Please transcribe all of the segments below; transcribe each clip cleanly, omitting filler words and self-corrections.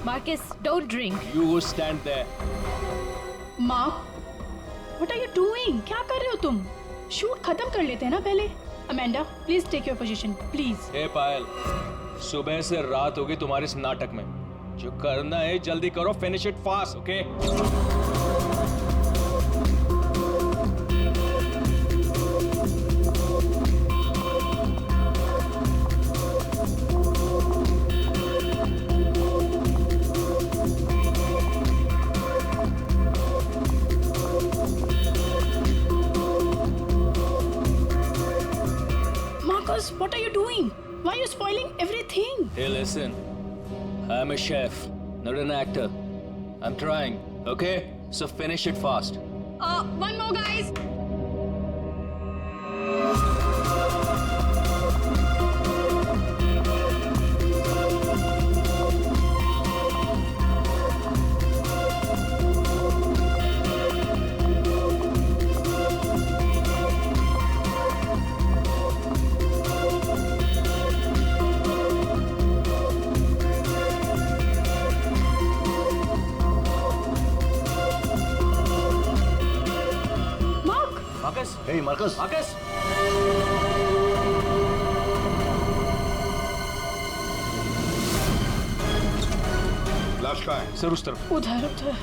Marcus, don't drink. You go stand there. Mark, what are you doing? क्या कर रहे हो तुम? शूट खत्म कर लेते हैं ना पहले. Amanda, please take your position, please. हे पायल, सुबह से रात हो गई तुम्हारे इस नाटक में. जो करना है जल्दी करो, finish it fast, okay? Marcus, what are you doing? Why are you spoiling everything? Hey, listen. I'm a chef, not an actor. I'm trying, okay? So finish it fast. One more, guys. Marcus? Hey, Marcus. Marcus? लाश कहाँ है? Sir उस तरफ. उधर उधर.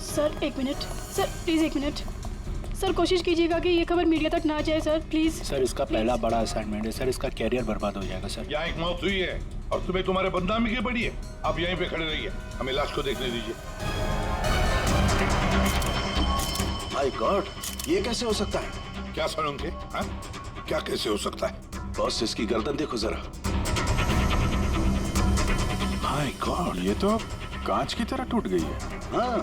Sir एक minute. Sir please एक minute. Sir कोशिश कीजिएगा कि ये खबर मीडिया तक ना जाए सर, प्लीज. सर इसका पहला बड़ा असाइनमेंट है सर, इसका कैरियर बर्बाद हो जाएगा सर. यहाँ एक मौत हुई है और तुम्हें तुम्हारे बदनामी की पड़ी है. आप यहीं पे खड़े रहिए, हमें लाश को देखने दीजिए. माय गॉड, ये कैसे हो सकता है? क्या सनम के? हाँ? क्या कैसे हो सकता है? बॉस इसकी गर्दन देखो जरा. माय गॉड, ये तो कांच की तरह टूट गई है. हाँ,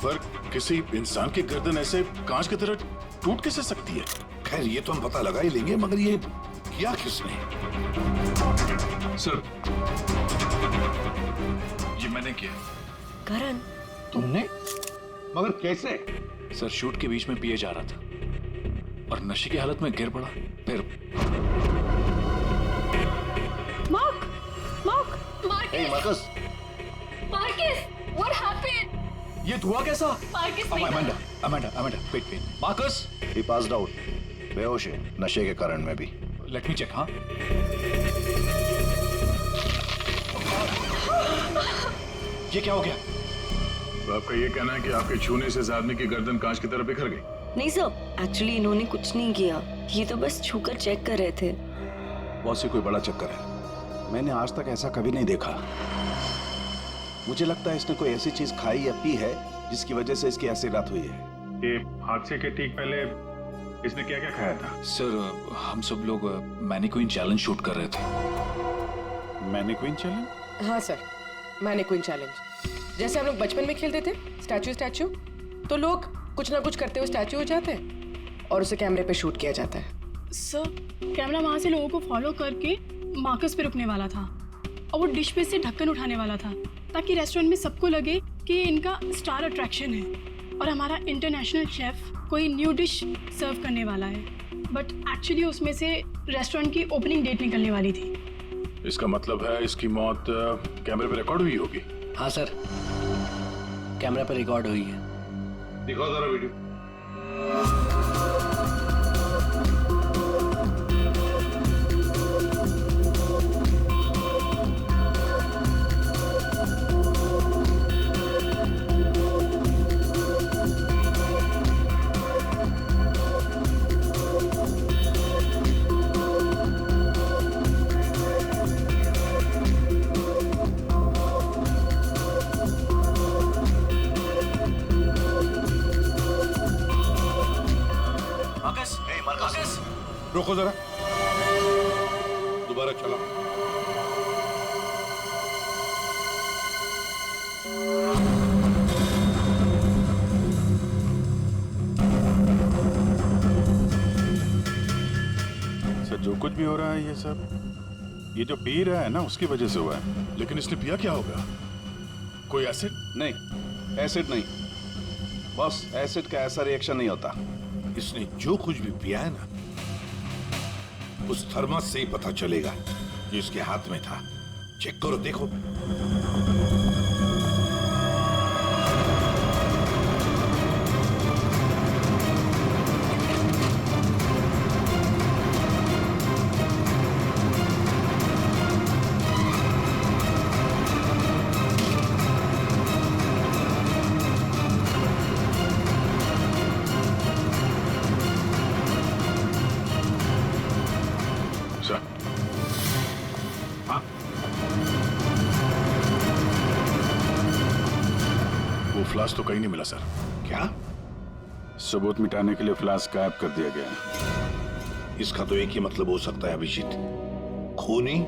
पर किसी इंसान की गर्दन ऐसे कांच की तरह टूट कैसे सकती है? खैर ये तो हम पता लगा ही लेंगे, मगर ये किया किसने? सर, ये मैंने किया. Karan, तुमने? मगर कैसे? सर शूट के बीच में पिए जा रहा था और नशे की हालत में गिर पड़ा. फिर Mark, Mark, hey, Marcus. Marcus, what happened? ये धुआं कैसा? Marcus, Amanda, wait. Marcus? He passed out. बेहोश है, नशे के कारण में भी. Let me check. हाँ, ये क्या हो गया? तो आपका ये कहना है कि आपके छूने से इस आदमी की गर्दन कांच की तरह बिखर गई? नहीं सर, एक्चुअली इन्होंने कुछ नहीं किया. ये तो बस छूकर चेक कर रहे थे. बॉस ये कोई बड़ा चक्कर है. मैंने आज तक ऐसा कभी नहीं देखा. मुझे लगता है इसने कोई ऐसी चीज खाई या पी है जिसकी वजह से इसकी ऐसी रात हुई है. ये हादसे के ठीक पहले इसने क्या क्या खाया था? सर हम सब लोग मैनीक्वीन चैलेंज शूट कर रहे थे. Mannequin challenge? हाँ सर, मैनीक्वीन चैलेंज. जैसे हम लोग बचपन में खेलते थे स्टैचू, तो लोग कुछ ना कुछ करते हुए स्टैचू हो जाते हैं और उसे कैमरे पे शूट किया जाता है. सर कैमरा वहां से लोगों को फॉलो करके मार्कस पे रुकने वाला था और वो डिश पे से ढक्कन उठाने वाला था ताकि रेस्टोरेंट में सबको लगे कि इनका स्टार अट्रैक्शन है और हमारा इंटरनेशनल शेफ कोई न्यू डिश सर्व करने वाला है. बट एक्चुअली उसमें से रेस्टोरेंट की ओपनिंग डेट निकलने वाली थी. इसका मतलब है इसकी मौत कैमरे पे रिकॉर्ड हुई होगी. हाँ सर, कैमरा पर रिकॉर्ड हुई है. दिखाओ जरा वीडियो. रुको जरा, दोबारा चला. सर जो कुछ भी हो रहा है ये सब ये जो पी रहा है ना उसकी वजह से हुआ है. लेकिन इसने पिया क्या होगा? कोई एसिड? नहीं, एसिड नहीं. बॉस एसिड का ऐसा रिएक्शन नहीं होता. इसने जो कुछ भी पिया है ना, उस थर्मस से ही पता चलेगा कि उसके हाथ में था. चेक करो, देखो। सर, हाँ, वो फ्लास्क तो कहीं नहीं मिला सर। क्या? सबूत मिटाने के लिए फ्लास्क गायब कर दिया गया है। इसका तो एक ही मतलब हो सकता है अभिजीत, खूनी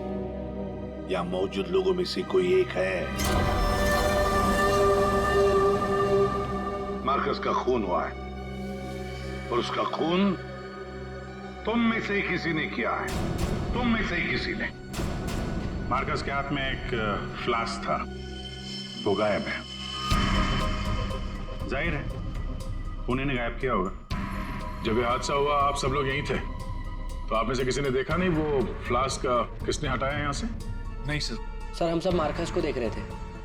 या मौजूद लोगों में से कोई एक है। मार्कस का खून हुआ है और उसका खून तुम में से ही किसी ने किया है, तुम में से ही किसी ने। मार्कस के हाथ में एक फ्लास्क था, वो गायब है। जाहिर है उन्हीं ने गायब किया होगा। जब ये हादसा हुआ आप सब लोग यहीं थे, तो आप में से किसी ने देखा नहीं वो फ्लास्क किसने हटाया यहाँ से? नहीं सर। सर हम सब मार्कस को देख रहे थे,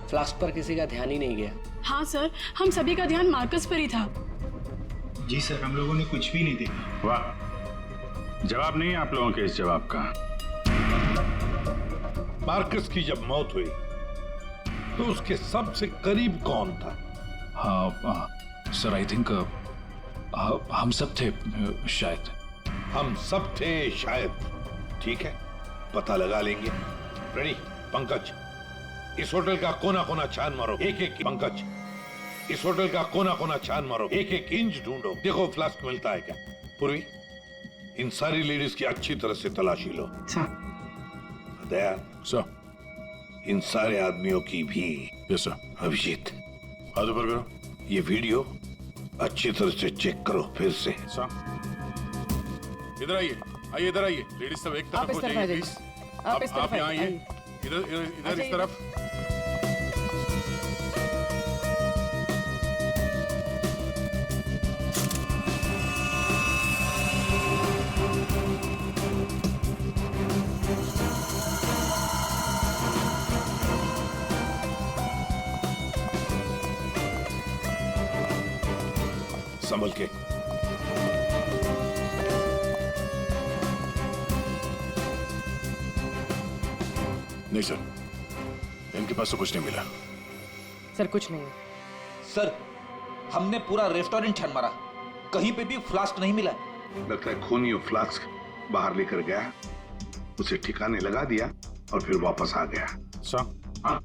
फ्लास्क पर किसी का ध्यान ही नहीं गया। हाँ सर, हम सभी का ध्यान मार्कस पर ही था। जी सर, हम लोगों ने कुछ भी नहीं देखा। वाह, जवाब नहीं है आप लोगों के इस जवाब का। मार्कस की जब मौत हुई तो उसके सबसे करीब कौन था? हाँ सर, आई थिंक हम सब थे शायद। हम सब थे शायद। ठीक है, पता लगा लेंगे। रेडी? पंकज, इस होटल का कोना कोना छान मारो, एक एक। पंकज, इस होटल का कोना कोना छान मारो, एक एक इंच ढूंढो, देखो फ्लास्क मिलता है क्या। पूर्वी, इन सारी लेडीज की अच्छी तरह से तलाशी लो। दया, सर। इन सारे आदमियों की भी। Yes sir. अभिजीत, हाथ ऊपर करो। ये वीडियो अच्छी तरह से चेक करो फिर से। सर, इधर आइए, आइए इधर आइए। लेडीज सब एक आप तरफ इस हो तरफ जाइए आ जाइए। प्लीज। आप इस तरफ आप यहाँ आइए। आइए, इधर इधर इधर इस तरफ। संभल के। नहीं सर, इनके पास तो कुछ नहीं मिला। सर कुछ नहीं। सर, हमने पूरा रेस्टोरेंट छान मारा, कहीं पे भी फ्लास्क नहीं मिला। लगता है खूनी वो फ्लास्क बाहर लेकर गया, उसे ठिकाने लगा दिया और फिर वापस आ गया। सर, हाँ?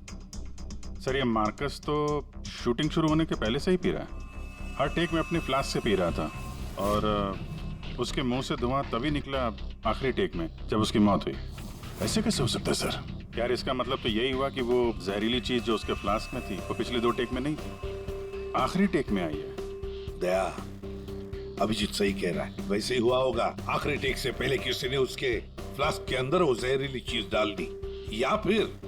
सर ये मार्कस तो शूटिंग शुरू होने के पहले से ही पी रहा है। हर टेक में अपनी फ्लास्क से पी रहा था और उसके मुंह से धुआं तभी निकला आखिरी टेक में जब उसकी मौत हुई। ऐसे कैसे हो सकता है सर? यार इसका मतलब तो यही हुआ कि वो जहरीली चीज जो उसके फ्लास्क में थी वो पिछले 2 टेक में नहीं थी, आखिरी टेक में आई है। दया, अभिजीत सही कह रहा है, वैसे ही हुआ होगा। आखिरी टेक से पहले किसी ने उसके फ्लास्क के अंदर वो जहरीली चीज डाल दी, या फिर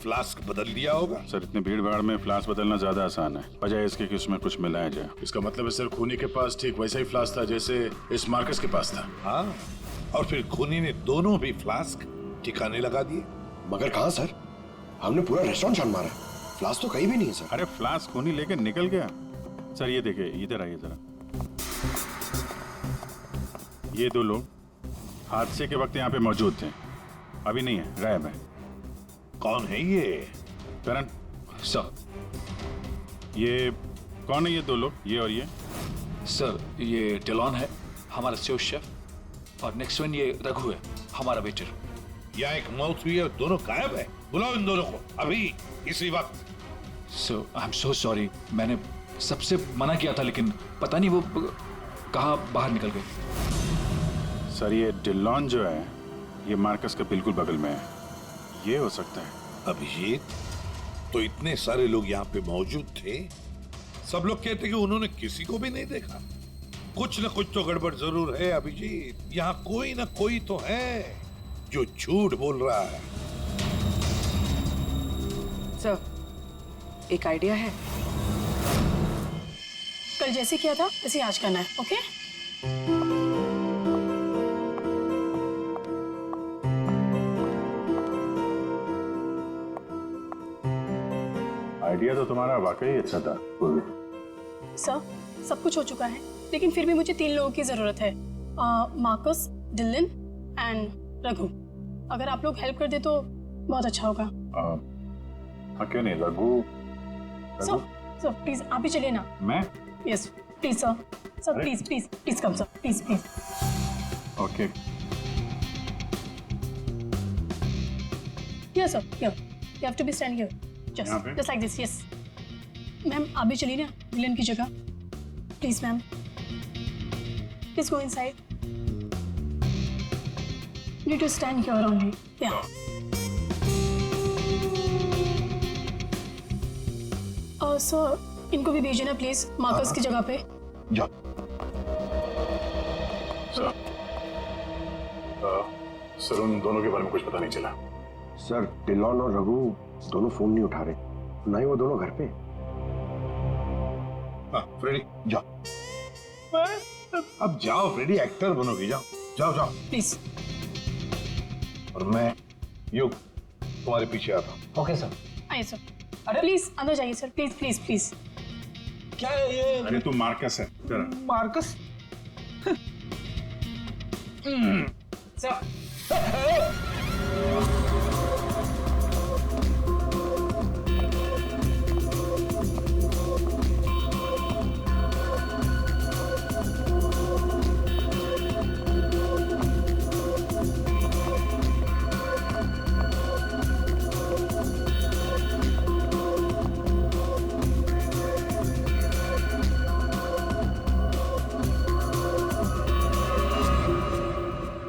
फ्लास्क बदल दिया होगा। सर इतनी भीड़ भाड़ में फ्लास्क बदलना ज्यादा आसान है, बजाय इसके कि उसमें कुछ मिलाया जाए। इसका मतलब है सर खूनी के पास ठीक वैसा ही फ्लास्क था जैसे इस मार्कस के पास था। हाँ, और फिर खूनी ने दोनों भी फ्लास्क ठिकाने लगा दिए। मगर कहाँ सर? हमने पूरा रेस्टोरेंट छान मारा, फ्लास्क तो कहीं भी नहीं है सर। अरे फ्लास्क खूनी लेके निकल गया। सर ये देखिए, इधर आइए जरा। ये 2 लोग हादसे के वक्त यहाँ पे मौजूद थे, अभी नहीं है, गायब है। कौन है ये? करण सर। ये कौन है ये 2 लोग, ये और ये? सर ये डेलॉन है, हमारा सेफ शेफ, और नेक्स्ट वन ये रघु है, हमारा वेटर। यहाँ एक मौत हुई है और दोनों गायब है। बुलाओ इन दोनों को अभी, इसी वक्त। सो आई एम सो सॉरी, मैंने सबसे मना किया था लेकिन पता नहीं वो कहाँ बाहर निकल गए। सर ये डिलॉन जो है ये मार्कस के बिल्कुल बगल में है, ये हो सकता है। अभिजीत, तो इतने सारे लोग यहाँ पे मौजूद थे, सब लोग कहते कि उन्होंने किसी को भी नहीं देखा। कुछ न कुछ तो गड़बड़ जरूर है अभिजीत। यहाँ कोई न कोई तो है जो झूठ बोल रहा है। सर, एक आइडिया है। कल जैसे किया था वैसे आज करना है, ओके? आइडिया तो तुम्हारा वाकई अच्छा था पूर्वी। सर सब कुछ हो चुका है, लेकिन फिर भी मुझे 3 लोगों की ज़रूरत है, मार्कस, डिलन एंड रघु। अगर आप लोग हेल्प कर दे तो बहुत अच्छा होगा। हाँ क्यों नहीं, रघु। सर प्लीज आप भी चलिए ना। मैं? Yes please sir, sir please please please come sir, please please. Okay. Yes sir, here you have to be stand here, just like this. Yes ma'am आप भी चलिए ना डिलन की जगह, please ma'am, please go inside. You need to stand here only. Yeah. Sir इनको भी भेजिए ना प्लीज मार्कस की जगह पे। जा। सर उन दोनों के बारे में कुछ पता नहीं चला। सर डिलॉन और रघु दोनों फोन नहीं उठा रहे, ना ही वो दोनों घर पे। फ्रेडी जाओ, अब जाओ फ्रेडी, एक्टर बनोगी, जाओ जाओ जाओ प्लीज। और मैं युग तुम्हारे पीछे आता हूँ। Okay sir. आइए सर। अरे प्लीज अंदर जाइए सर, प्लीज प्लीज प्लीज। क्या है ये? अरे तू मार्कस है जरा। मार्कस? सर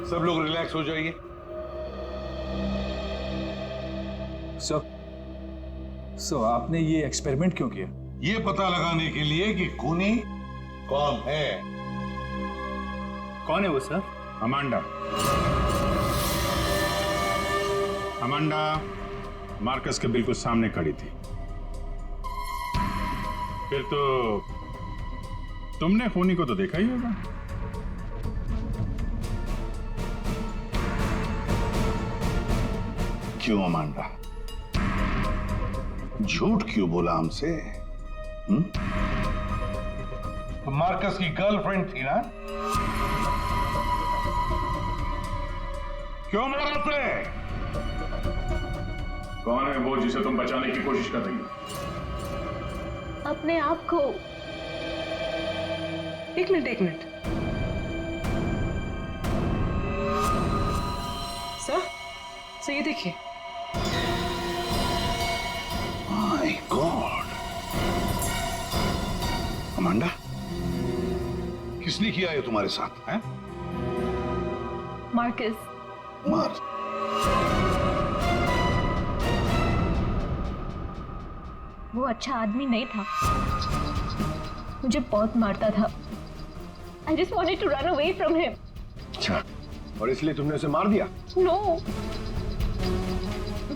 सब लोग रिलैक्स हो जाइए। सर आपने ये एक्सपेरिमेंट क्यों किया? ये पता लगाने के लिए कि खूनी कौन है। कौन है वो सर? अमांडा। अमांडा मार्कस के बिल्कुल सामने खड़ी थी। फिर तो तुमने खूनी को तो देखा ही होगा। क्यों अमांडा, झूठ क्यों बोला हमसे? तो मार्कस की गर्लफ्रेंड थी ना? क्यों मारा उसे? कौन है वो जिसे तुम बचाने की कोशिश कर रही हो? अपने आप को। एक मिनट। सर ये देखिए। माय गॉड, अमांडा किसने किया ये तुम्हारे साथ? हैं? मार्कस। मार। वो अच्छा आदमी नहीं था, मुझे बहुत मारता था। I just wanted to run away from him. अच्छा, और इसलिए तुमने उसे मार दिया? No,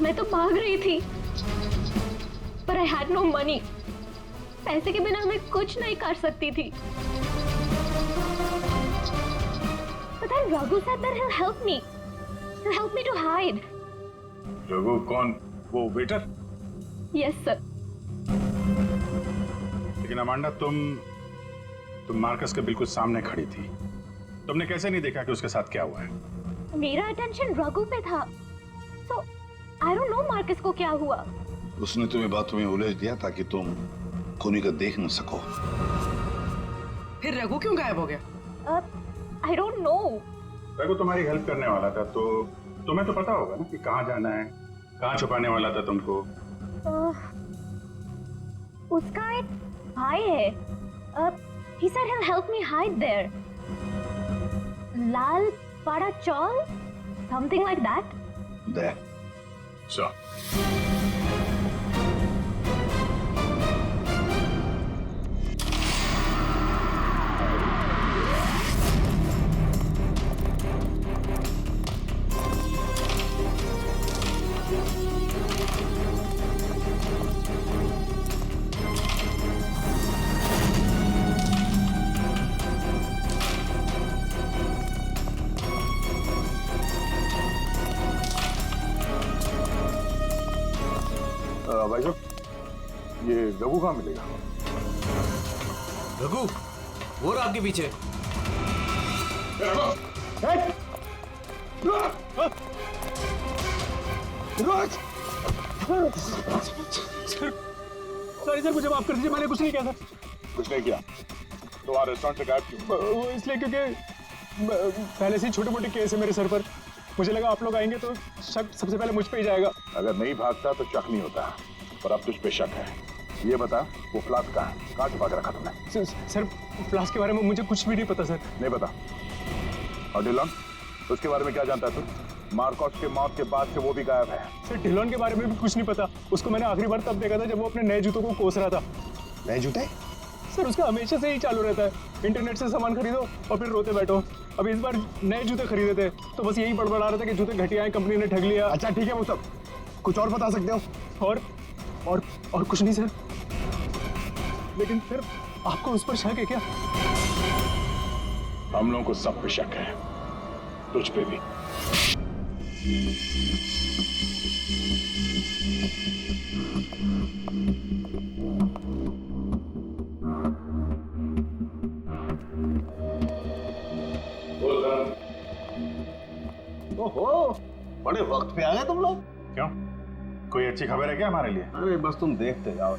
मैं तो भाग रही थी, पर I had no money. पैसे के बिना मैं कुछ नहीं कर सकती थी। But then Raghu said that he'll help me. He'll help me to hide. Raghu कौन? वो वेटर? Yes sir. लेकिन अमांडा तुम मार्कस के बिल्कुल सामने खड़ी थी। तुमने कैसे नहीं देखा कि उसके साथ क्या हुआ है? मेरा अटेंशन रघु पे था, so I don't know Marcus को क्या हुआ। उसने तुम्हें बातों में उलझ दिया ताकि तुम खूनी को देख न सको। फिर रघु क्यों गायब हो गया? I don't know. रघु तुम्हारी हेल्प करने वाला था, तो तुम्हें तो पता होगा ना कि कहाँ जाना है, कहाँ छुपाने वाला था तुमको। उसका एक भाई है, he said he'll help me hide there. लाल पाड़ा चौल, something like that. There. So. भाई साहब, ये रघु कहाँ मिलेगा? रघु, वो रहा आपके पीछे। सर मुझे माफ कर दीजिए, मैंने कुछ नहीं किया था। कुछ नहीं किया तो वहाँ रेस्टोरेंट से गायब क्यों? वो इसलिए क्योंकि पहले से ही छोटे मोटे केस है मेरे सर पर। मुझे लगा आप लोग आएंगे तो शक सबसे पहले मुझ पे ही जाएगा। अगर नहीं भागता तो शक नहीं होता, पर अब तुझ पे शक है। ये बता, वो फ्लास्क कहाँ है? कहाँ छुपा के रखा तुमने? सर फ्लास्क के बारे में मुझे कुछ भी नहीं पता सर। नहीं पता? और डिलॉन, उसके बारे में क्या जानता है तू? मार्कोस के मौत के बाद से वो भी गायब है। सर डिलॉन के बारे में भी कुछ नहीं पता। उसको मैंने आखिरी बार तब देखा था जब वो अपने नए जूतों को कोस रहा था। नए जूते? सर उसका हमेशा से ही चालू रहता है, इंटरनेट से सामान खरीदो और फिर रोते बैठो। अब इस बार नए जूते खरीदे थे तो बस यही बड़बड़ा रहा था कि जूते घटिया हैं, कंपनी ने ठग लिया। अच्छा ठीक है, वो सब कुछ और बता सकते हो? और कुछ नहीं सर। लेकिन सर आपको उस पर शक है क्या? हम लोगों को सब पे शक है, तुझ पे भी। ओहो, बड़े वक्त पे आ गए तुम लोग। क्यों, कोई अच्छी खबर है क्या हमारे लिए? अरे बस तुम देखते जाओ।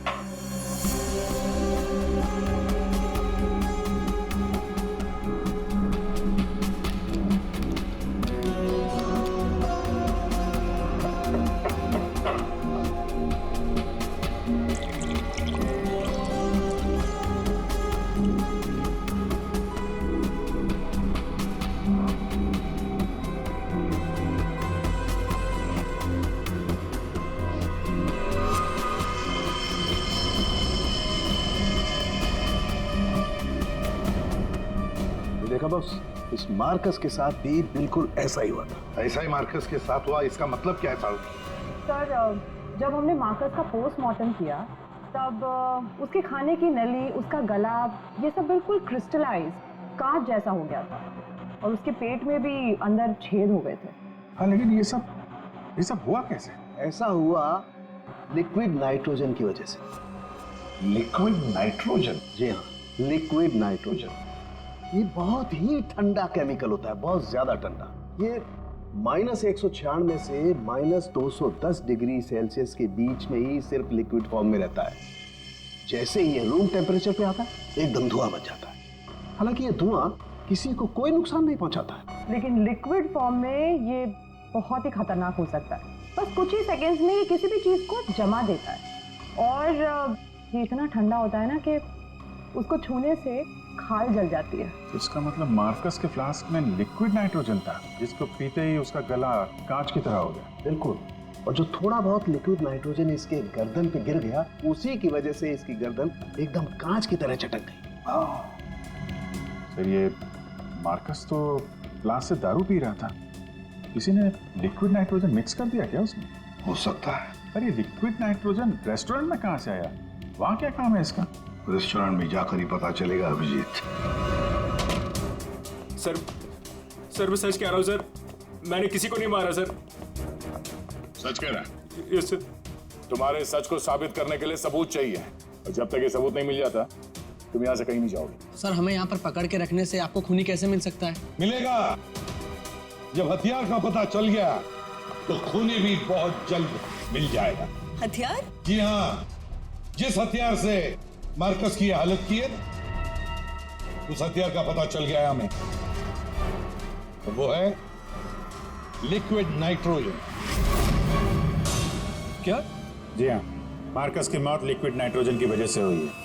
देखा बॉस, इस मार्कस के साथ भी बिल्कुल ऐसा ही हुआ था। ऐसा ही मार्कस के साथ हुआ, इसका मतलब क्या है साहब? सर जब हमने मार्कस का पोस्टमार्टम किया तब उसके खाने की नली, उसका गला, ये सब बिल्कुल क्रिस्टलाइज कांच जैसा हो गया था और उसके पेट में भी अंदर छेद हो गए थे। हाँ लेकिन ये सब हुआ कैसे? ऐसा हुआ लिक्विड नाइट्रोजन की वजह से। Liquid nitrogen? जी हाँ, लिक्विड नाइट्रोजन। ये बहुत ही ठंडा केमिकल होता है, बहुत ज्यादा ठंडा। ये -196 से -210 डिग्री सेल्सियस के बीच में ही सिर्फ लिक्विड फॉर्म में रहता है। जैसे ही ये रूम टेम्परेचर पे आता है एकदम धुआं बन जाता है। हालांकि ये धुआं किसी को कोई नुकसान नहीं पहुंचाता है, लेकिन लिक्विड फॉर्म में ये बहुत ही खतरनाक हो सकता है। बस कुछ ही सेकेंड्स में ये किसी भी चीज को जमा देता है और ये इतना ठंडा होता है ना कि उसको छूने से खाल जल जाती है। इसका मतलब मार्कस के फ्लास्क में लिक्विड नाइट्रोजन था जिसको पीते ही उसका गला कांच की तरह हो गया। बिल्कुल। और जो थोड़ा बहुत लिक्विड नाइट्रोजन इसके गर्दन पे गिर गया, उसी की वजह से इसकी गर्दन एकदम कांच की तरह चटक गई। सर ये मार्कस तो फ्लास्क से दारू पी रहा था, किसी ने लिक्विड नाइट्रोजन मिक्स कर दिया क्या उसमें? हो सकता है। पर ये लिक्विड नाइट्रोजन रेस्टोरेंट में कहाँ से आया? वहाँ क्या काम है इसका? रेस्टोरेंट में जाकर ही पता चलेगा अभिजीत। सर मैं सच कह रहा हूँ सर, मैंने किसी को नहीं मारा सर। सच कह रहा है? Yes sir. तुम्हारे सच को साबित करने के लिए सबूत चाहिए, और जब तक ये सबूत नहीं मिल जाता तुम यहाँ से कहीं नहीं जाओगे। सर हमें यहाँ पर पकड़ के रखने से आपको खूनी कैसे मिल सकता है? मिलेगा। जब हथियार का पता चल गया तो खूनी भी बहुत जल्द मिल जाएगा। हथियार? जी हाँ, जिस हथियार से मार्कस की हालत की है उस हथियार का पता चल गया है हमें, और वो है लिक्विड नाइट्रोजन। क्या? जी हाँ, मार्कस की मौत लिक्विड नाइट्रोजन की वजह से हुई है।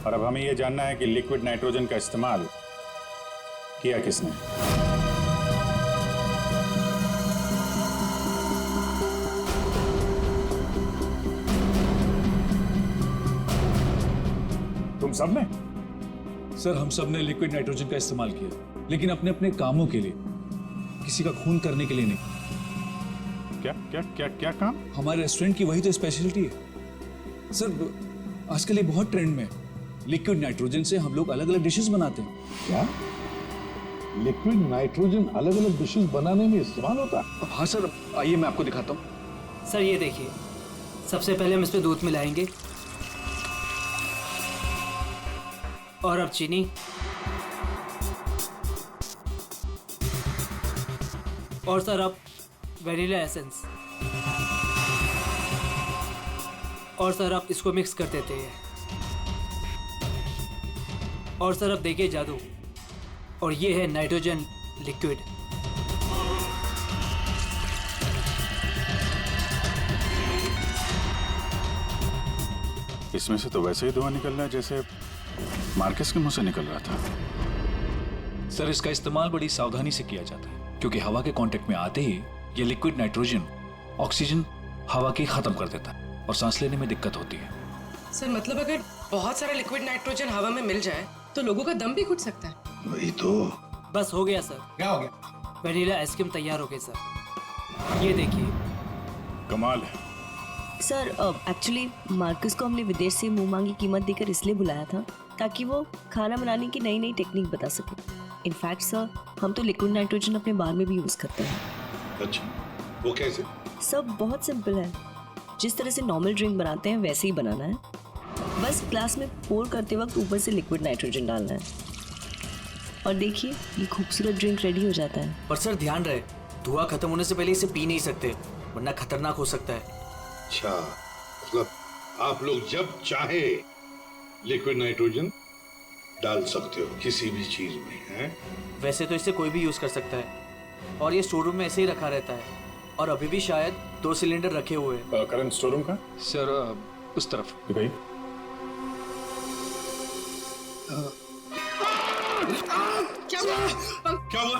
और अब हमें यह जानना है कि लिक्विड नाइट्रोजन का इस्तेमाल किया किसने। तुम सब ने? सर हम सब ने लिक्विड नाइट्रोजन का इस्तेमाल किया, लेकिन अपने अपने कामों के लिए, किसी का खून करने के लिए नहीं। क्या क्या क्या क्या काम? हमारे रेस्टोरेंट की वही तो स्पेशलिटी है सर। आजकल ये बहुत ट्रेंड में, लिक्विड नाइट्रोजन से हम लोग अलग अलग डिशेस बनाते हैं। क्या लिक्विड नाइट्रोजन अलग अलग डिशेस बनाने में इस्तेमाल होता है? हाँ सर, आइए मैं आपको दिखाता हूँ। सर ये देखिए, सबसे पहले हम इसमें दूध मिलाएंगे और अब चीनी और सर अब वेनिला एसेंस और सर अब इसको मिक्स कर देते हैं और सर अब देखिए जादू और ये है नाइट्रोजन लिक्विड। इसमें से तो वैसे ही धुआं निकल रहा है जैसे मार्कस के मुंह से निकल रहा था। सर इसका इस्तेमाल बड़ी सावधानी से किया जाता है क्योंकि हवा के कांटेक्ट में आते ही ये लिक्विड नाइट्रोजन ऑक्सीजन हवा की खत्म कर देता है और सांस लेने में दिक्कत होती है। सर मतलब अगर बहुत सारा लिक्विड नाइट्रोजन हवा में मिल जाए तो लोगों का दम भी घुट सकता है। वही तो। बस हो गया सर। क्या हो गया? वेनिला आइसक्रीम तैयार हो गई सर, ये देखिए। कमाल है सर। एक्चुअली मार्कस को हमने विदेश से मुंह मांगी कीमत देकर इसलिए बुलाया था ताकि वो खाना बनाने की नई नई टेक्निक बता सके। इनफैक्ट सर हम तो लिक्विड नाइट्रोजन अपने बार में भी यूज करते हैं। अच्छा, वो कैसे? सब बहुत सिंपल है, जिस तरह से नॉर्मल ड्रिंक बनाते हैं वैसे ही बनाना है। बस ग्लास में पोर करते वक्त ऊपर से लिक्विड नाइट्रोजन डालना है और देखिए ये खूबसूरत ड्रिंक रेडी हो जाता है। पर सर ध्यान रहे, धुआं खत्म होने से पहले इसे पी नहीं सकते वरना खतरनाक हो सकता है। अच्छा, मतलब आप लोग जब चाहे लिक्विड नाइट्रोजन डाल सकते हो किसी भी चीज में, है? वैसे तो इसे कोई भी यूज कर सकता है और ये स्टोर रूम में ऐसे ही रखा रहता है और अभी भी शायद 2 सिलेंडर रखे हुए हैं। करंट स्टोर रूम का? सर उस तरफ। भाई क्या हुआ?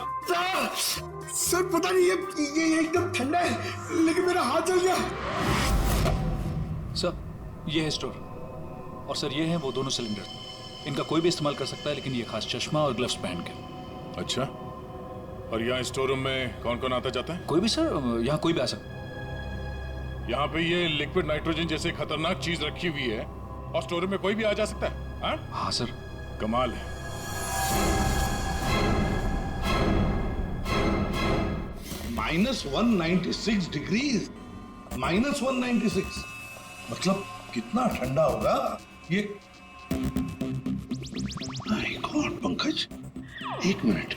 सर पता नहीं ये एकदम ठंडा है लेकिन मेरा हाथ जल गया। सर ये है स्टोर और सर ये है वो दोनों सिलेंडर। इनका कोई भी इस्तेमाल कर सकता है लेकिन ये खास चश्मा और ग्लव्स पहन के। अच्छा, और यहाँ स्टोर रूम में कौन कौन आता जाता है? कोई भी सर, यहाँ कोई भी आ सकता है। यहाँ पे ये लिक्विड नाइट्रोजन जैसे खतरनाक चीज रखी हुई है और स्टोर रूम में कोई भी आ जा सकता है? हाँ सर। कमाल है। -196 डिग्रीज, -196 मतलब कितना ठंडा होगा ये? माय गॉड पंकज, एक मिनट,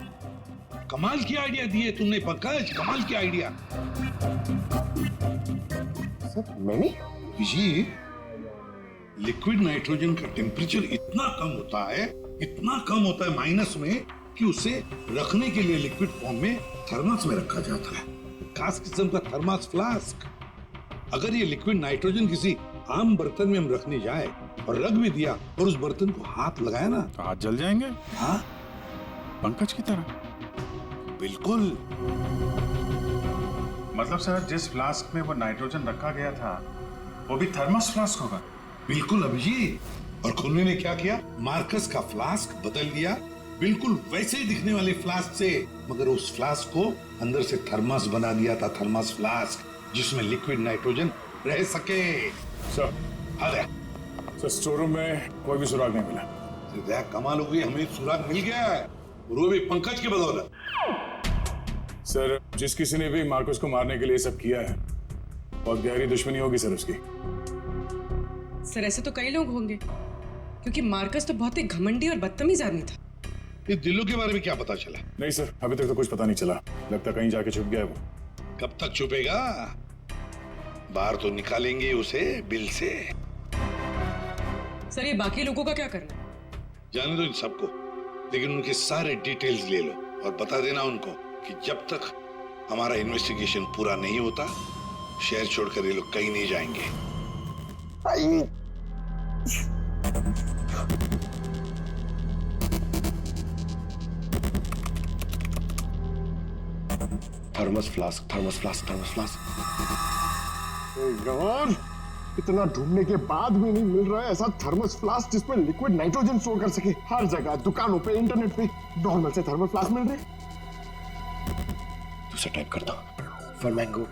कमाल की आइडिया दिए तुमने पंकज, कमाल की आइडिया। सर मैंने जी, लिक्विड नाइट्रोजन का टेम्परेचर इतना कम होता है माइनस में कि उसे रखने के लिए लिक्विड फॉर्म में थर्मस में रखा जाता है, खास किस्म का थर्मस फ्लास्क। अगर ये लिक्विड नाइट्रोजन किसी आम बर्तन में हम रखने जाए और रख भी दिया और उस बर्तन को हाथ लगाया ना, तो हाथ जल जाएंगे। हाँ पंकज की तरह। बिल्कुल। मतलब सर जिस फ्लास्क में वो नाइट्रोजन रखा गया था वो भी थर्मस फ्लास्क होगा? बिल्कुल अभिजीत। और खुन्ने ने क्या किया, मार्कस का फ्लास्क बदल दिया बिल्कुल वैसे ही दिखने वाले फ्लास्क से, मगर उस फ्लास्क को अंदर से थर्मस बना दिया था, थर्मस फ्लास्क जिसमें लिक्विड नाइट्रोजन रह सके। सर अरे सर स्टोर रूम में कोई भी सुराग नहीं मिला। कमाल हो गई, हमें सुराग मिल गया है, वो भी पंकज की बदौलत। सर जिस किसी ने भी मार्कस को मारने के लिए सब किया है बहुत गहरी दुश्मनी होगी सर उसकी। सर ऐसे तो कई लोग होंगे क्योंकि मार्कस तो बहुत ही घमंडी और बदतमीज आदमी था। इस दिल्लू के बारे में क्या पता चला? नहीं सर, अभी तक तो कुछ पता नहीं चला, लगता कहीं जाके छुप गया है वो। कब तक छुपेगा? बाहर तो निकालेंगे उसे बिल से। सर ये बाकी लोगों का क्या करना? जाने दो इन सबको, लेकिन उनके सारे डिटेल्स ले लो और बता देना उनको कि जब तक हमारा इन्वेस्टिगेशन पूरा नहीं होता शहर छोड़कर ये लोग कहीं नहीं जाएंगे। Thermos flask, thermos flask, thermos flask. यार इतना ढूंढने के बाद भी नहीं मिल रहा है ऐसा थर्मस फ्लास्क जिसमें लिक्विड नाइट्रोजन स्टोर कर सके। हर जगह दुकानों पे, इंटरनेट पे नॉर्मल से थर्मल फ्लास्क मिल रहे। दूसरा टाइप करता हूं, for mango,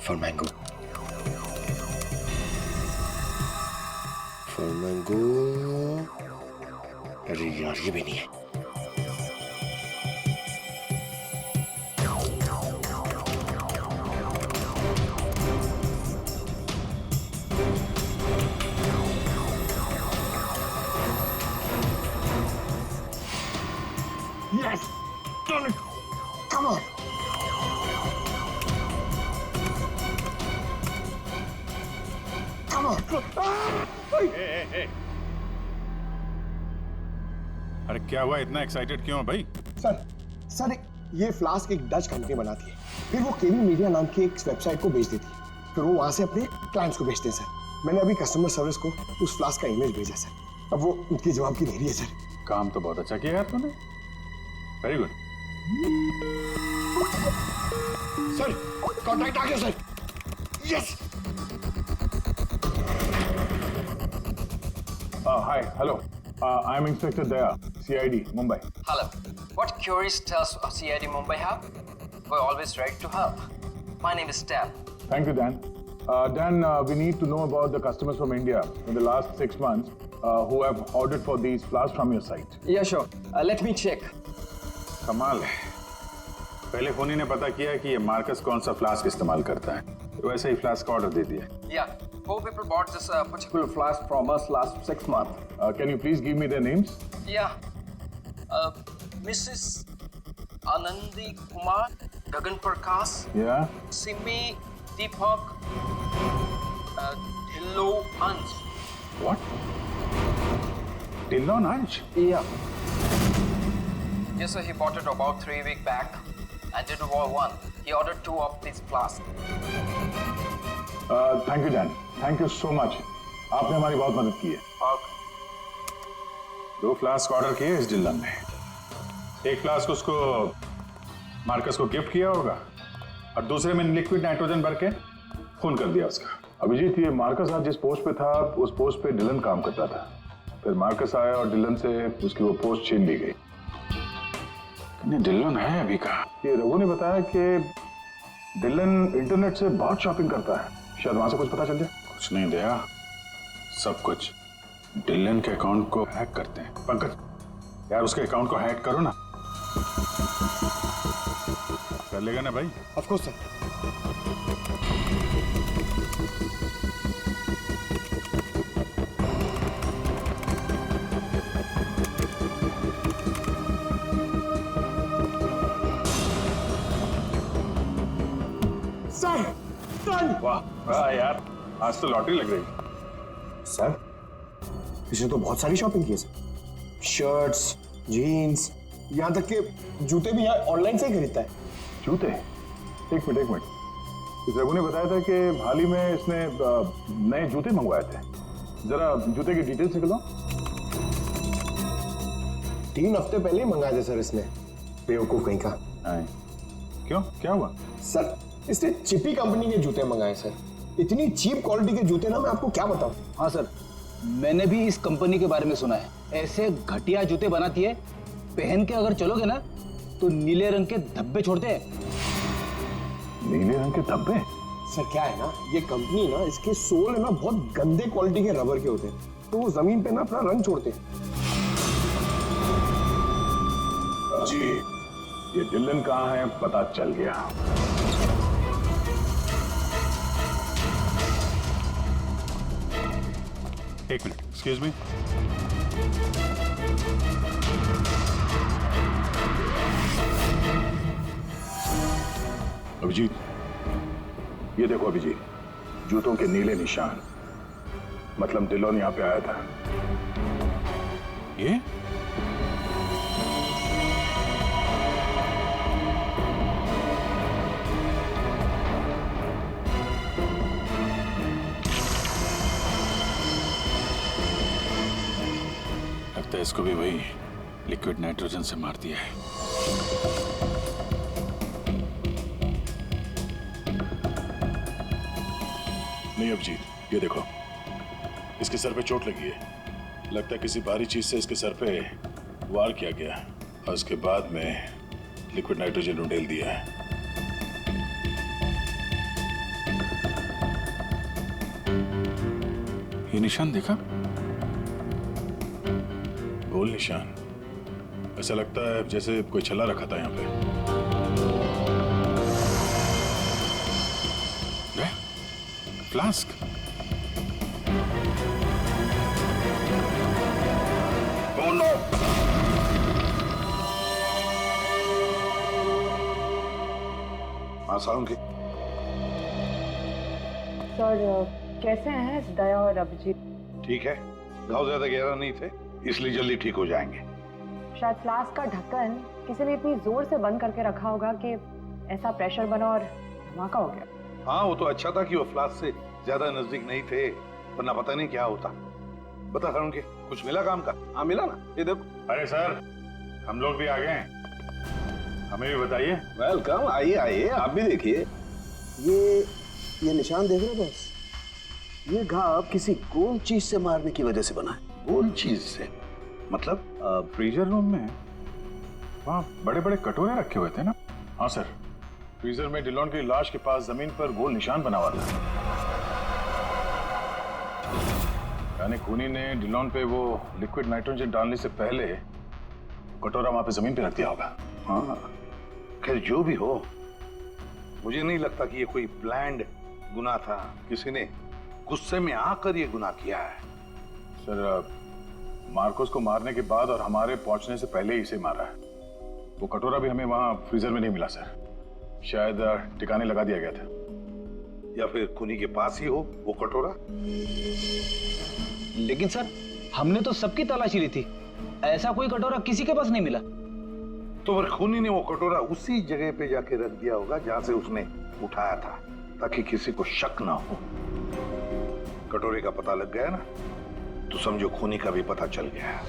for mango, for mango. अरे यार ये भी नहीं है। अरे क्या हुआ, इतना एक्साइटेड क्यों है भाई? सर ये फ्लास्क एक डच कंपनी बनाती है, फिर वो केवी मीडिया नाम की एक वेबसाइट को बेच देती है, फिर वो वहां से अपने क्लाइंट्स को बेचते हैं सर। मैंने अभी कस्टमर सर्विस को उस फ्लास्क का इमेज भेजा सर, अब वो उनकी जवाब की दे रही है सर। काम तो बहुत अच्छा किया यार तूने, वेरी गुड। सर कॉन्टैक्ट आ गया sir. Yes. Hi, hello. I'm Inspector Daya, CID, Mumbai. Hello. What queries does CID Mumbai have? We're always ready to help. My name is Dan. Thank you, Dan. Dan, we need to know about the customers from India in the last 6 months who have ordered for these flasks from your site. Yeah, sure. Let me check. कमाल है, पहले फोनी ने पता किया कि ये Marcus कौन सा फ्लास्क इस्तेमाल करता है, तो वैसे ही फ्लास्क का ऑर्डर दे दिया। Yeah, 4 people bought this particular flask from us last 6 months. Can you please give me their names? Yeah. Mrs. Anandi Kumar, Gagan Prakash, Yeah. Simi Deepak, Dhillo Ansh. What? Dillon Ansh? Yeah. Yes, sir. He bought it about 3 weeks back and did one. He ordered 2 of these flasks. Thank you, Dan. Thank you so much. आपने हमारी बहुत मदद की है। 2 flask order किए इस Dillon ने, एक फ्लास्क उसको मार्कस को गिफ्ट किया होगा और दूसरे में लिक्विड नाइट्रोजन भर के खून कर दिया उसका। अभिजीत, ये मार्कस आज जिस पोस्ट पे था उस पोस्ट पे डिलन काम करता था, फिर मार्कस आया और डिलन से उसकी वो पोस्ट छीन ली गई। डिलन है अभी कहाँ? ये रघु ने बताया कि डिलन इंटरनेट से बहुत शॉपिंग करता है, शायद वहां से कुछ पता चल जाए। कुछ नहीं दया, सब कुछ डिलन के अकाउंट को हैक करते हैं। पंकज यार, उसके अकाउंट को हैक करो ना। कर लेगा ना भाई? Of course sir. वाह वाह यार, आज तो लॉटरी लग रही। सर इसने तो बहुत सारी शॉपिंग की है सर, शर्ट्स, जीन्स, यहाँ तक के जूते भी यहाँ ऑनलाइन से ही खरीदता है। जूते? एक मिनट, इस रघु ने बताया था कि हाल ही में इसने नए जूते मंगवाए थे, जरा जूते की डिटेल्स निकलो। 3 हफ्ते पहले ही मंगाए थे सर इसने, बेवकूफ कहीं का। क्यों, क्या हुआ? सर इसने चिपी कंपनी के जूते मंगाए सर, इतनी चीप क्वालिटी के जूते ना मैं आपको क्या बताऊं। हाँ सर, मैंने भी इस कंपनी के बारे में सुना है, ऐसे घटिया जूते बनाती है, पहन के अगर चलोगे ना तो नीले रंग के धब्बे छोड़ते हैं। नीले रंग के धब्बे? सर क्या है ना, ये कंपनी ना, इसके सोल है ना बहुत गंदे क्वालिटी के रबर के होते हैं, तो वो जमीन पे ना अपना रंग छोड़ते हैं। जी, ये डिलन कहाँ है पता चल गया। एक मिनट, एक्सक्यूज मी। अभिजीत, ये देखो अभिजीत, जूतों के नीले निशान, मतलब डिलोन यहाँ पे आया था। ये लगता है इसको भी वही लिक्विड नाइट्रोजन से मार दिया है। नहीं अभिजीत, ये देखो, इसके सर पे चोट लगी है, लगता है किसी भारी चीज से इसके सर पे वार किया गया और उसके बाद में लिक्विड नाइट्रोजन उंडेल दिया है। ये निशान देखा? गोल निशान, ऐसा लगता है जैसे कोई छल्ला रखा था यहाँ पे। फ्लास्क। हाँ सालुंकी। सर कैसे हैं दया और अभिजीत? ठीक है, घाव ज्यादा गहरा नहीं थे इसलिए जल्दी ठीक हो जाएंगे। शायद फ्लास्क का ढक्कन किसी ने इतनी जोर से बंद करके रखा होगा कि ऐसा प्रेशर बना और धमाका हो गया। हाँ, वो तो अच्छा था कि वो फ्लास्क से ज्यादा नजदीक नहीं थे, वरना पता नहीं क्या होता। बता हरुण के कुछ मिला काम का? हाँ मिला ना, ये देखो। अरे सर, हम लोग भी आ गए हैं, हमें भी बताइए। वेलकम, आइए आइए, आप भी देखिए। ये निशान देख रहे हो बस? ये घाव किसी गोल चीज से मारने की वजह से बना है। गोल चीज से मतलब? फ्रीजर रूम में वहाँ बड़े बड़े कटोरे रखे हुए थे ना? हाँ सर, फ्रीजर में डिलॉन की लाश के पास जमीन पर गोल निशान बना हुआ था। यानी खूनी ने डिलॉन पे वो लिक्विड नाइट्रोजन डालने से पहले कटोरा वहां पे जमीन पे रख दिया होगा। हाँ, खैर जो भी हो, मुझे नहीं लगता कि ये कोई प्लान्ड गुनाह था। किसी ने गुस्से में आकर ये गुनाह किया है। सर, मार्कोस को मारने के बाद और हमारे पहुंचने से पहले ही इसे मारा है। वो कटोरा भी हमें वहां फ्रीजर में नहीं मिला सर, शायद ठिकाने लगा दिया गया था। या फिर खूनी के पास ही हो वो कटोरा। लेकिन सर, हमने तो सबकी तलाशी ली थी, ऐसा कोई कटोरा किसी के पास नहीं मिला। तो फिर खूनी ने वो कटोरा उसी जगह पे जाके रख दिया होगा जहां से उसने उठाया था, ताकि किसी को शक ना हो। कटोरे का पता लग गया ना, तो समझो खूनी का भी पता चल गया।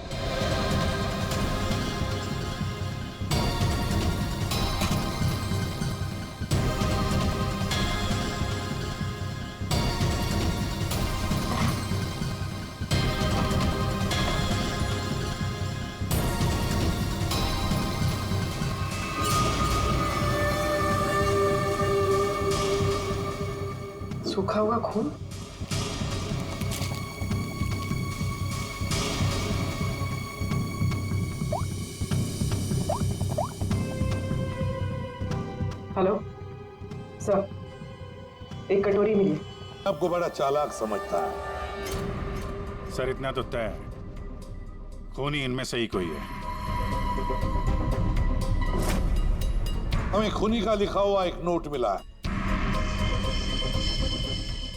सूखा हुआ खून? हेलो सर, एक कटोरी मिली। आपको बड़ा चालाक समझता है। सर, इतना तो तय है, खूनी इनमें से ही कोई है। हमें खूनी का लिखा हुआ एक नोट मिला है।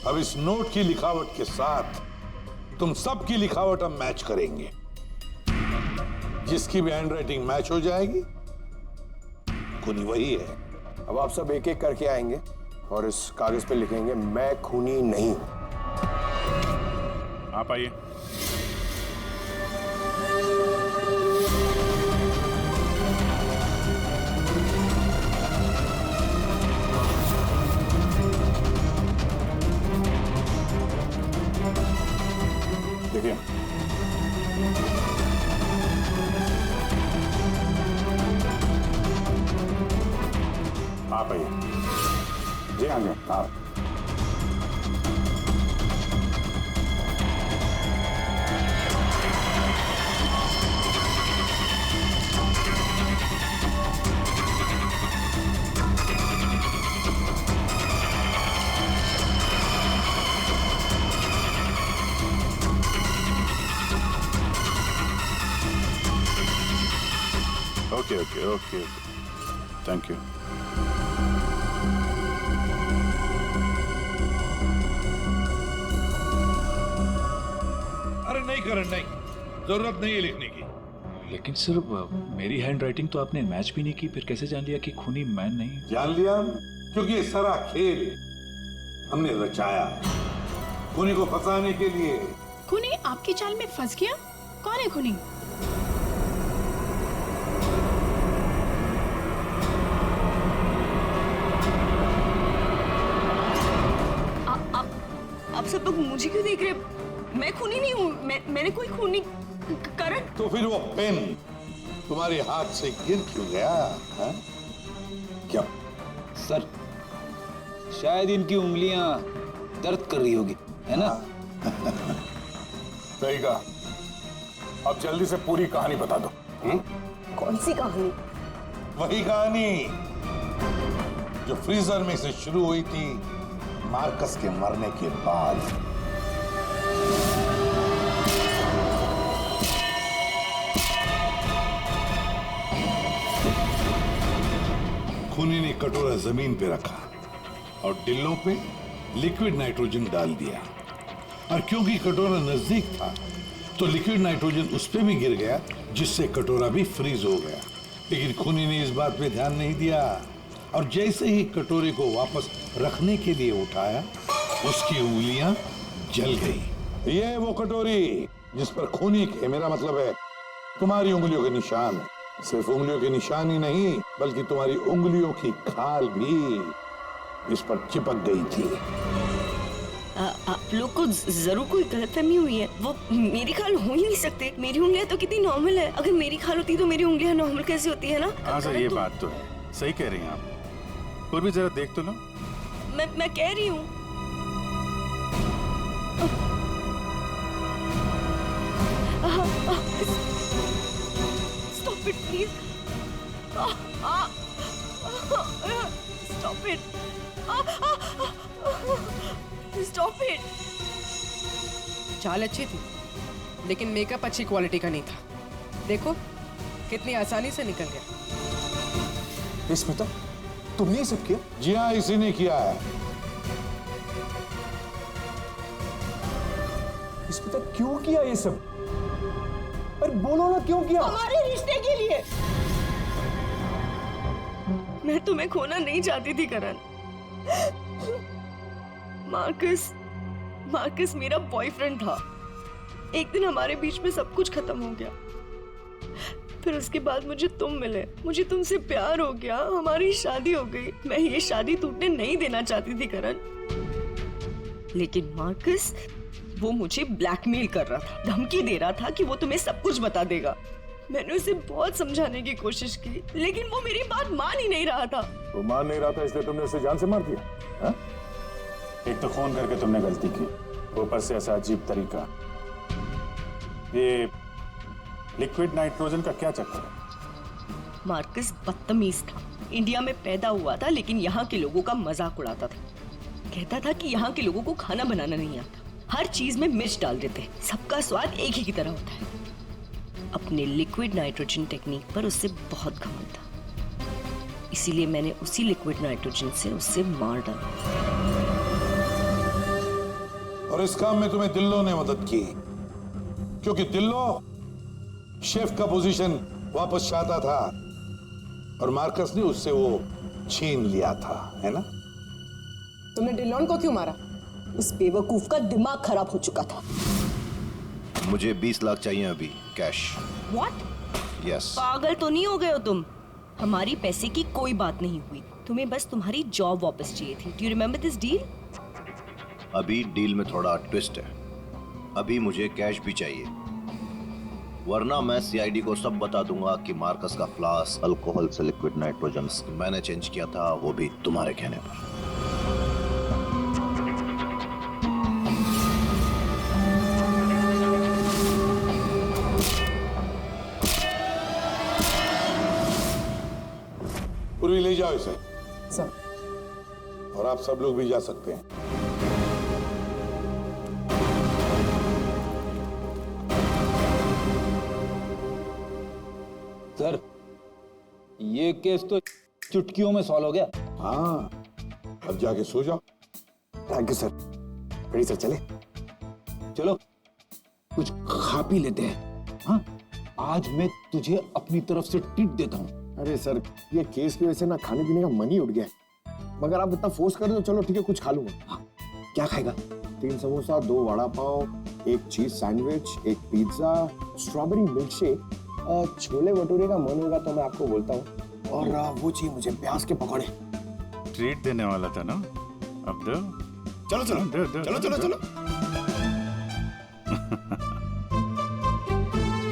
अब इस नोट की लिखावट के साथ तुम सबकी लिखावट हम मैच करेंगे। जिसकी भी हैंडराइटिंग मैच हो जाएगी, खूनी वही है। अब आप सब एक एक करके आएंगे और इस कागज पे लिखेंगे, मैं खूनी नहीं हूं। आप आइए। देखिए, आप आइए। जी हाँ जी, आप। Okay okay okay, thank you. अरे नहीं करण, नहीं, जरूरत नहीं है लिखने की। लेकिन सर, मेरी हैंडराइटिंग तो आपने मैच भी नहीं की, फिर कैसे जान लिया कि खूनी मैं नहीं? जान लिया, क्योंकि ये सारा खेल हमने रचाया खूनी को फंसाने के लिए। खूनी आपकी चाल में फंस गया? कौन है खूनी? आप सब लोग मुझे क्यों देख रहे? मैं खूनी नहीं हूँ, मैंने कोई खूनी करण। तो फिर वो पेन तुम्हारे हाथ से गिर क्यों गया? है? क्या सर, शायद इनकी उंगलियां दर्द कर रही होगी, है ना? सही कहा। अब जल्दी से पूरी कहानी बता दो। कौन सी कहानी? वही कहानी जो फ्रीजर में से शुरू हुई थी मार्कस के मरने के बाद। खूनी ने कटोरा जमीन पे रखा और डिल्लों पे लिक्विड नाइट्रोजन डाल दिया। और क्योंकि कटोरा नजदीक था तो लिक्विड नाइट्रोजन उस पे भी गिर गया, जिससे कटोरा भी फ्रीज हो गया। लेकिन खूनी ने इस बात पे ध्यान नहीं दिया और जैसे ही कटोरे को वापस रखने के लिए उठाया, उसकी उंगलियां जल गई। ये वो कटोरी जिस पर खूनी के, मेरा मतलब है तुम्हारी उंगलियों के निशान है। सिर्फ उंगलियों के निशान ही नहीं, बल्कि तुम्हारी उंगलियों की खाल भी इस पर चिपक गई थी। आप लोग को जरूर कोई गलतफहमी हुई है। वो मेरी खाल हो ही नहीं सकते। मेरी उंगलियां तो कितनी नॉर्मल है। अगर मेरी खाल होती तो मेरी उंगलियां नॉर्मल कैसे होती है ना? हाँ सर, ये बात तो है, सही कह रही हैं आप। और भी जरा देख तो लो। मैं कह रही हूँ। Stop it, please. Stop it. Stop it. चाल अच्छी थी, लेकिन मेकअप अच्छी क्वालिटी का नहीं था। देखो कितनी आसानी से निकल गया। स्मिता, तुमने ये सब किया? जी हाँ, इसी ने किया है। स्मिता, क्यों किया ये सब? अरे बोलो ना, क्यों किया? हमारे रिश्ते के लिए। मैं तुम्हें खोना नहीं चाहती थी करण। मार्कस मेरा बॉयफ्रेंड था। एक दिन हमारे बीच में सब कुछ खत्म हो गया। फिर उसके बाद मुझे तुम मिले, मुझे तुमसे प्यार हो गया, हमारी शादी हो गई। मैं ये शादी टूटने नहीं देना चाहती थी करण, लेकिन मार्कस वो मुझे ब्लैकमेल कर रहा था, धमकी दे रहा था कि वो तुम्हें सब कुछ बता देगा। मैंने उसे बहुत समझाने की कोशिश की, लेकिन वो मेरी बात मान ही नहीं रहा था। वो मान नहीं रहा था, इसलिए तुमने उसे जान से मार दिया? हा? एक तो फोन करके तुमने गलती की, ऊपर से ऐसा अजीब तरीका। ये लिक्विड नाइट्रोजन का क्या चक्कर है? मार्कस बदतमीज था। इंडिया में पैदा हुआ था, लेकिन यहाँ के लोगों का मजाक उड़ाता था। कहता था कि यहाँ के लोगों को खाना बनाना नहीं आता, हर चीज में मिर्च डाल देते हैं, सबका स्वाद एक ही की तरह होता है। अपने लिक्विड नाइट्रोजन टेक्निक पर उससे बहुत घमंड था, इसीलिए मैंने उसी लिक्विड नाइट्रोजन से उससे मार डाला। और इस काम में तुम्हें दिल्लो ने मदद की, क्योंकि दिल्लो शेफ का पोजीशन वापस चाहता था और मार्कस ने उससे वो छीन लिया था, है ना? तुमने डिलॉन को क्यों मारा? उस बेवकूफ का दिमाग खराब हो चुका था। मुझे 20 लाख चाहिए अभी, कैश। What? यस। पागल तो नहीं हो गए हो तुम? हमारी पैसे की कोई बात नहीं हुई, तुम्हें बस तुम्हारी जॉब वापस चाहिए थी। Do you remember this deal? अभी डील में थोड़ा ट्विस्ट है। अभी मुझे कैश भी चाहिए, वरना मैं सीआईडी को सब बता दूंगा कि मार्कस का फ्लास्क अल्कोहल से लिक्विड नाइट्रोजन मैंने चेंज किया था, वो भी तुम्हारे कहने पर। पूर्वी ले जाओ इसे। सर। और आप सब लोग भी जा सकते हैं। सर, ये केस तो चुटकियों में सॉल्व हो गया। हाँ, अब जाके सो जाओ। Thank you sir. Ready sir, चले? चलो कुछ खा पी लेते हैं। हाँ, आज मैं तुझे अपनी तरफ से ट्रीट देता हूँ। अरे सर, ये केस की वजह से ना खाने पीने का मन ही उठ गया है। मगर आप इतना फोर्स कर रहे हो, चलो ठीक है, कुछ खा लूंगा। हाँ, क्या खाएगा? 3 samosa, 2 vada pav, 1 cheese sandwich, 1 pizza, strawberry milk shake, chole bhature का मन होगा तो मैं आपको बोलता हूँ, और वो चाहिए मुझे प्याज के पकौड़े। ट्रीट देने वाला था ना, अब दो। चलो चलो दो, दो, चलो दो, चलो दो। चलो।